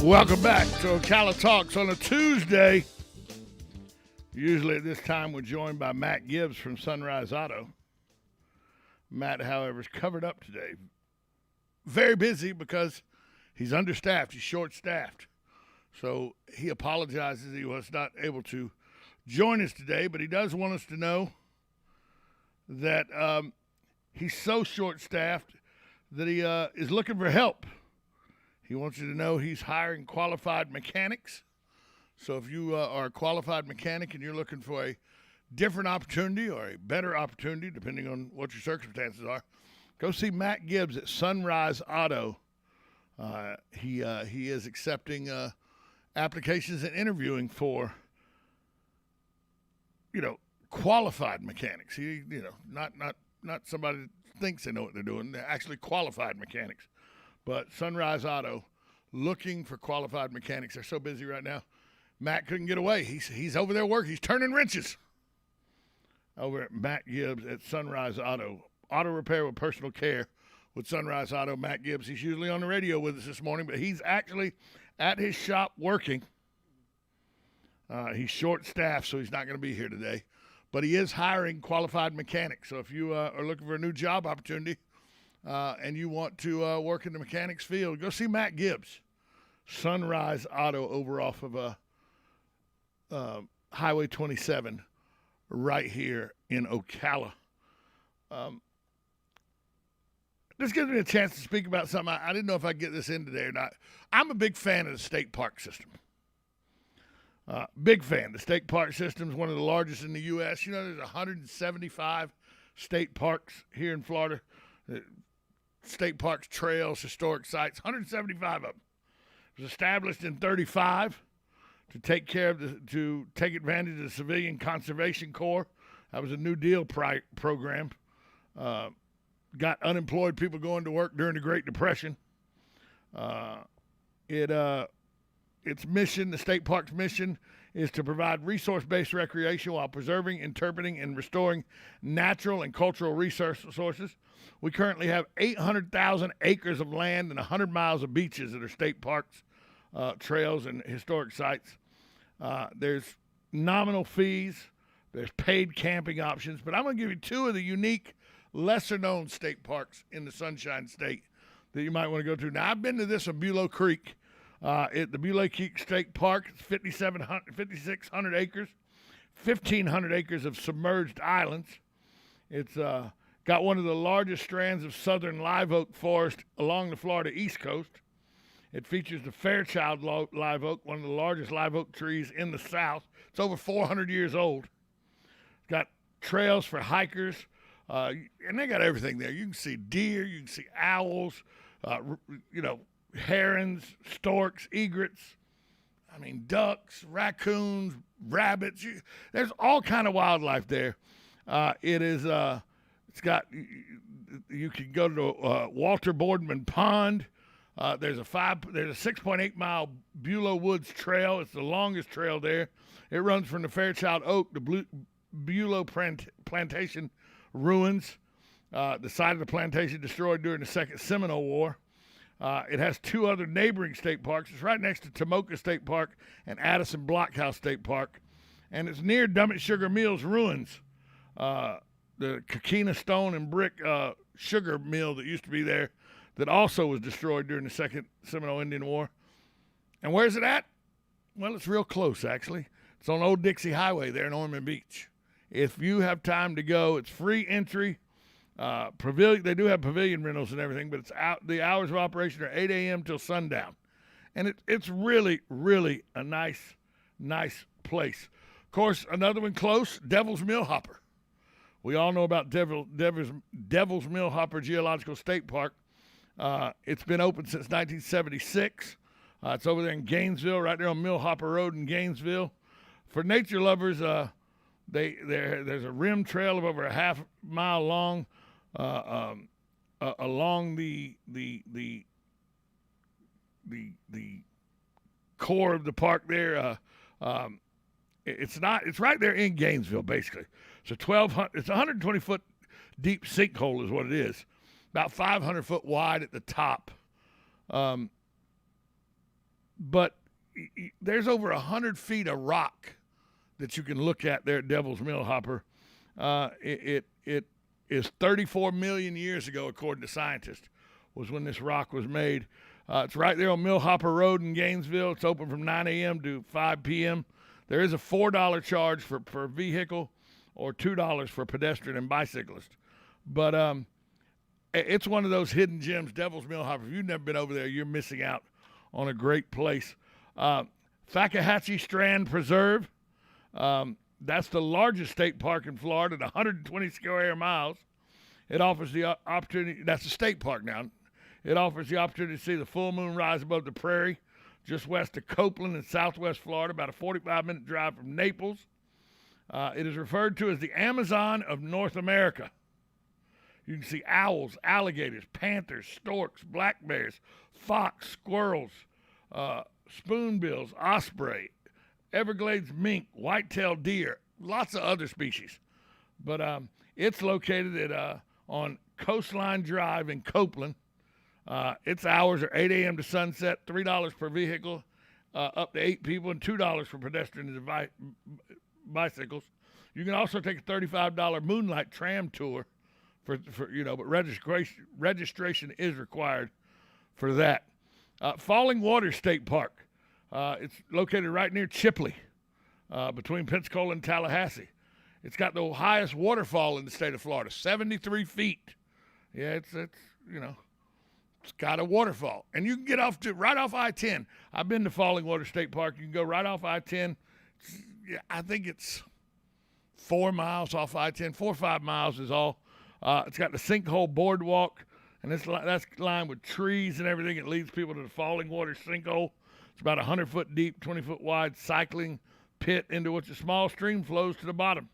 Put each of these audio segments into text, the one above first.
Welcome back to Ocala Talks on a Tuesday. Usually at this time, we're joined by Matt Gibbs from Sunrise Auto. Matt, however, is covered up today. Very busy because he's understaffed. He's short-staffed. So he apologizes he was not able to join us today, but he does want us to know that he's so short-staffed that he is looking for help. He wants you to know he's hiring qualified mechanics. So if you are a qualified mechanic and you're looking for a different opportunity or a better opportunity, depending on what your circumstances are, go see Matt Gibbs at Sunrise Auto. He is accepting applications and interviewing for, qualified mechanics. Not somebody that thinks they know what they're doing. They're actually qualified mechanics. But Sunrise Auto, looking for qualified mechanics. They're so busy right now. Matt couldn't get away. He's over there working. He's turning wrenches. Over at Matt Gibbs at Sunrise Auto. Auto repair with personal care with Sunrise Auto. Matt Gibbs, he's usually on the radio with us this morning, but he's actually at his shop working. He's short-staffed, so he's not going to be here today. But he is hiring qualified mechanics. So if you are looking for a new job opportunity, and you want to work in the mechanics field, go see Matt Gibbs, Sunrise Auto, over off of Highway 27, right here in Ocala. This gives me a chance to speak about something. I didn't know if I'd get this in today or not. I'm a big fan of the state park system. Big fan. The state park system is one of the largest in the U.S. There's 175 state parks here in Florida. State parks, trails, historic sites, 175 of them. It was established in 1935 to take advantage of the Civilian Conservation Corps. That was a New Deal program. Got unemployed people going to work during the Great Depression. Its mission, the state park's mission, is to provide resource-based recreation while preserving, interpreting, and restoring natural and cultural resources. We currently have 800,000 acres of land and 100 miles of beaches that are state parks, trails, and historic sites. There's nominal fees. There's paid camping options. But I'm going to give you two of the unique, lesser-known state parks in the Sunshine State that you might want to go to. Now, I've been to this on Bulow Creek. At the Bulow Creek State Park, it's 5,600 acres, 1,500 acres of submerged islands. It's got one of the largest strands of southern live oak forest along the Florida East Coast. It features the Fairchild live oak, one of the largest live oak trees in the South. It's over 400 years old. It's got trails for hikers, and they got everything there. You can see deer, you can see owls, herons, storks, egrets, ducks, raccoons, rabbits. There's all kind of wildlife there. You can go to Walter Boardman Pond. There's a 6.8 mile Bulow Woods Trail. It's the longest trail there. It runs from the Fairchild Oak to Bulow Plantation ruins. The site of the plantation destroyed during the Second Seminole War. It has two other neighboring state parks. It's right next to Tomoka State Park and Addison Blockhouse State Park. And it's near Dummett Sugar Mill's ruins, the Coquina Stone and Brick sugar mill that used to be there that also was destroyed during the Second Seminole Indian War. And where's it at? Well, it's real close, actually. It's on Old Dixie Highway there in Ormond Beach. If you have time to go, it's free entry. They do have pavilion rentals and everything, but the hours of operation are 8 a.m. till sundown. And it's really, really a nice place. Of course, another one close, Devil's Mill Hopper. We all know about Devil's Mill Hopper Geological State Park. It's been open since 1976. It's over there in Gainesville, right there on Mill Hopper Road in Gainesville. For nature lovers, there's a rim trail of over a half mile long along the core of the park there. It's right there in Gainesville, basically. It's a 120 foot deep sinkhole is what it is. About 500 foot wide at the top. But there's over 100 feet of rock that you can look at there at Devil's Mill, Hopper. It is 34 million years ago, according to scientists, was when this rock was made. It's right there on Mill Hopper Road in Gainesville. It's open from 9 a.m. to 5 p.m. There is a $4 charge for vehicle or $2 for pedestrian and bicyclist. But it's one of those hidden gems, Devil's Mill Hopper. If you've never been over there, you're missing out on a great place. Fakahatchee Strand Preserve. That's the largest state park in Florida at 120 square miles. It offers the opportunity, that's a state park now. It offers the opportunity to see the full moon rise above the prairie just west of Copeland in southwest Florida, about a 45-minute drive from Naples. It is referred to as the Amazon of North America. You can see owls, alligators, panthers, storks, black bears, fox, squirrels, spoonbills, osprey, Everglades mink, white-tailed deer, lots of other species. But it's located on Coastline Drive in Copeland. Its hours are 8 a.m. to sunset, $3 per vehicle, up to 8 people, and $2 for pedestrians and bicycles. You can also take a $35 moonlight tram tour for but registration is required for that. Falling Water State Park. It's located right near Chipley, between Pensacola and Tallahassee. It's got the highest waterfall in the state of Florida, 73 feet. Yeah, it's got a waterfall. And you can get right off I-10. I've been to Falling Water State Park. You can go right off I-10. I think it's 4 miles off I-10. 4 or 5 miles is all. It's got the sinkhole boardwalk, and that's lined with trees and everything. It leads people to the Falling Water sinkhole. It's about 100-foot deep, 20-foot wide cycling pit into which a small stream flows to the bottom.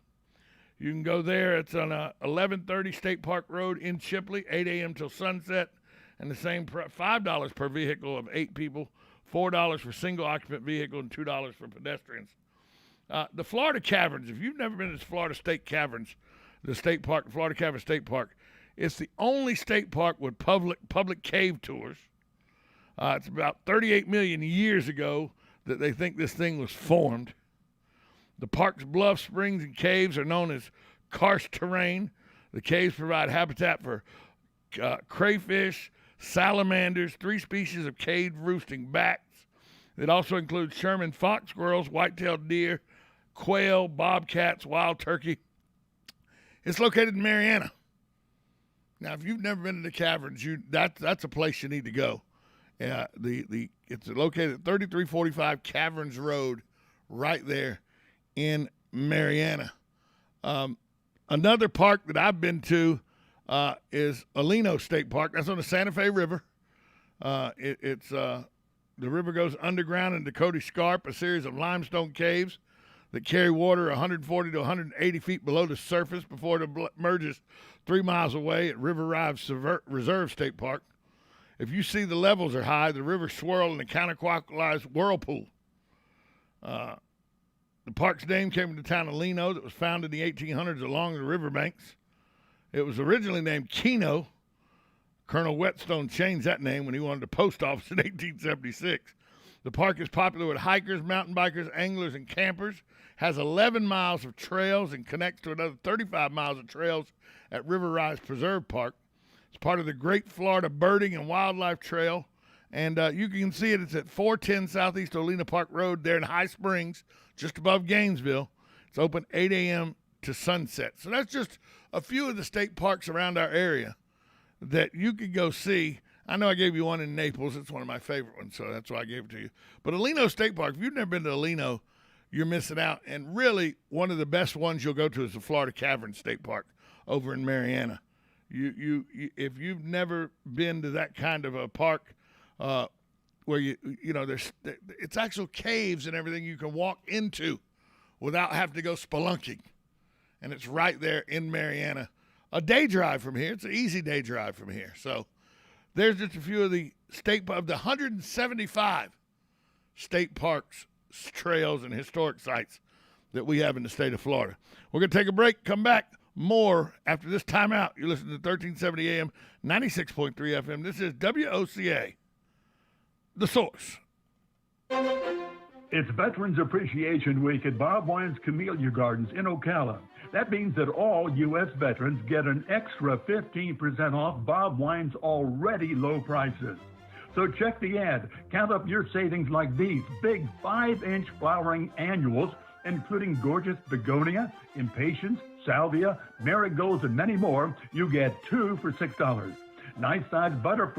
You can go there. It's on 1130 State Park Road in Chipley, 8 a.m. till sunset, and the same $5 per vehicle of 8 people, $4 for single-occupant vehicle, and $2 for pedestrians. The Florida Caverns, if you've never been to Florida State Caverns, the state park, Florida Caverns State Park, it's the only state park with public cave tours. It's about 38 million years ago that they think this thing was formed. The park's bluffs, springs, and caves are known as karst terrain. The caves provide habitat for crayfish, salamanders, 3 species of cave roosting bats. It also includes Sherman fox squirrels, white-tailed deer, quail, bobcats, wild turkey. It's located in Marianna. Now, if you've never been to the caverns, that's a place you need to go. It's located at 3345 Caverns Road, right there in Marianna. Another park that I've been to is Lino State Park. That's on the Santa Fe River. The river goes underground in Dakota Scarp, a series of limestone caves that carry water 140 to 180 feet below the surface before it emerges 3 miles away at River Rise Reserve State Park. If you see the levels are high, the river swirl in a counterclockwise whirlpool. The park's name came from the town of Lino that was founded in the 1800s along the riverbanks. It was originally named Keno. Colonel Whetstone changed that name when he wanted a post office in 1876. The park is popular with hikers, mountain bikers, anglers, and campers. Has 11 miles of trails and connects to another 35 miles of trails at River Rise Preserve Park. It's part of the Great Florida Birding and Wildlife Trail. And you can see it. It's at 410 Southeast Olena Park Road there in High Springs, just above Gainesville. It's open 8 a.m. to sunset. So that's just a few of the state parks around our area that you could go see. I know I gave you one in Naples. It's one of my favorite ones, so that's why I gave it to you. But Lino State Park, if you've never been to Lino, you're missing out. And really, one of the best ones you'll go to is the Florida Caverns State Park over in Marianna. If you've never been to that kind of a park where it's actual caves and everything you can walk into without having to go spelunking, and it's right there in Marianna. A day drive from here. It's an easy day drive from here. So there's just a few of the 175 state parks, trails, and historic sites that we have in the state of Florida. We're going to take a break, come back. More after this timeout. You're listening to 1370 AM, 96.3 FM. This is WOCA, The Source. It's Veterans Appreciation Week at Bob Wine's Camellia Gardens in Ocala. That means that all U.S. veterans get an extra 15% off Bob Wine's already low prices. So check the ad. Count up your savings like these big 5-inch flowering annuals, including gorgeous begonia, impatiens, salvia, marigolds, and many more. You get 2 for $6. Nice-sized butterfly